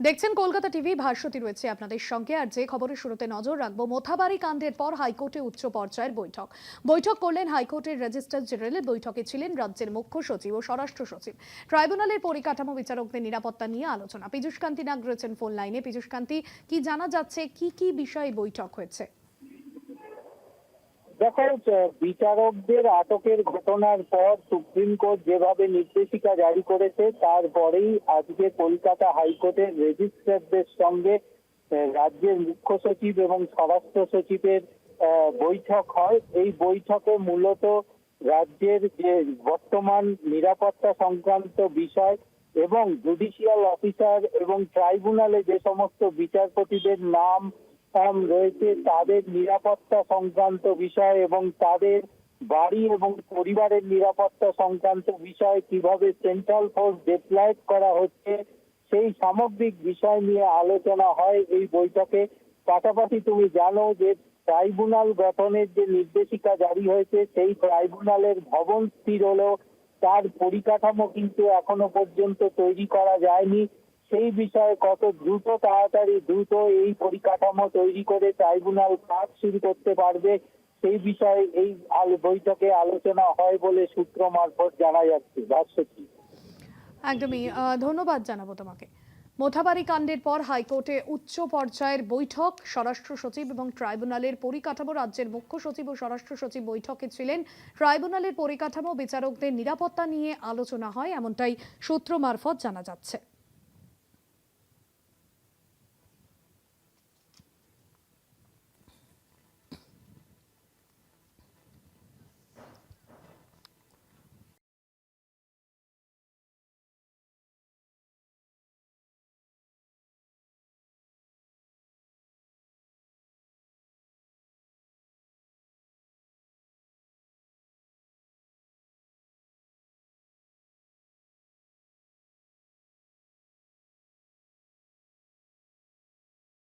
দেখছেন কলকাতা টিভি, ভাস্বতী রয়েছে আপনাদের সঙ্গে। আর যে খবরের শুরুতে নজর রাখবো, মোথাবাড়ি কাণ্ডের পর হাইকোর্টে উচ্চ পর্যায়ের বৈঠক করলেন হাইকোর্টের রেজিস্ট্রার জেনারেল। বৈঠকে ছিলেন রাজ্যের মুখ্য সচিব ও স্বরাষ্ট্র সচিব। ট্রাইব্যুনালের পরিকাঠামো, বিচারকদের নিরাপত্তা নিয়ে আলোচনা। পীযূষ কান্তি নাগ রয়েছেন ফোন লাইনে। পীযূষ কান্তি, কি জানা যাচ্ছে, কি বিষয়ে বৈঠক হয়েছে? দেখো, বিচারকদের আটকের ঘটনার পর সুপ্রিম কোর্ট যেভাবে নির্দেশিকা জারি করেছে, তারপরেই আজকে কলকাতা হাইকোর্টের রেজিস্ট্রারদের সঙ্গে রাজ্যের মুখ্য সচিব এবং স্বরাষ্ট্র সচিবের বৈঠক হয়। এই বৈঠকে মূলত রাজ্যের যে বর্তমান নিরাপত্তা সংক্রান্ত বিষয় এবং জুডিশিয়াল অফিসার এবং ট্রাইব্যুনালে যে সমস্ত বিচারপতিদের নাম রয়েছে তাদের নিরাপত্তা সংক্রান্ত বিষয় এবং তাদের বাড়ি এবং পরিবারের নিরাপত্তা সংক্রান্ত বিষয়, কিভাবে সেন্ট্রাল ফোর্স ডিপ্লয়েড করা হচ্ছে, সেই সামগ্রিক বিষয় নিয়ে আলোচনা হয় এই বৈঠকে। পাশাপাশি তুমি জানো যে ট্রাইব্যুনাল গঠনের যে নির্দেশিকা জারি হয়েছে, সেই ট্রাইব্যুনালের ভবন স্থির হলেও তার পরিকাঠামো কিন্তু এখনো পর্যন্ত তৈরি করা যায়নি। সেই বিষয়ে কত দ্রুত এই পরিকাঠামো তৈরি করে ট্রাইব্যুনাল কাজ শুরু করতে পারবে, সেই বিষয়ে এই বৈঠকে আলোচনা হয় বলে সূত্র মারফত জানা যাচ্ছে। ভাস্বতী। একদমই, ধন্যবাদ জানাবো তোমাকে। মোথাবাড়ি কাণ্ডের পর হাইকোর্টে উচ্চ পর্যায়ের বৈঠক। স্বরাষ্ট্র সচিব এবং ট্রাইব্যুনালের পরিকাঠামো, রাজ্যের মুখ্য সচিব ও স্বরাষ্ট্র সচিব বৈঠকে ছিলেন। ট্রাইব্যুনালের পরিকাঠামো, বিচারকদের নিরাপত্তা নিয়ে আলোচনা হয়, এমনটাই সূত্র মারফত জানা যাচ্ছে।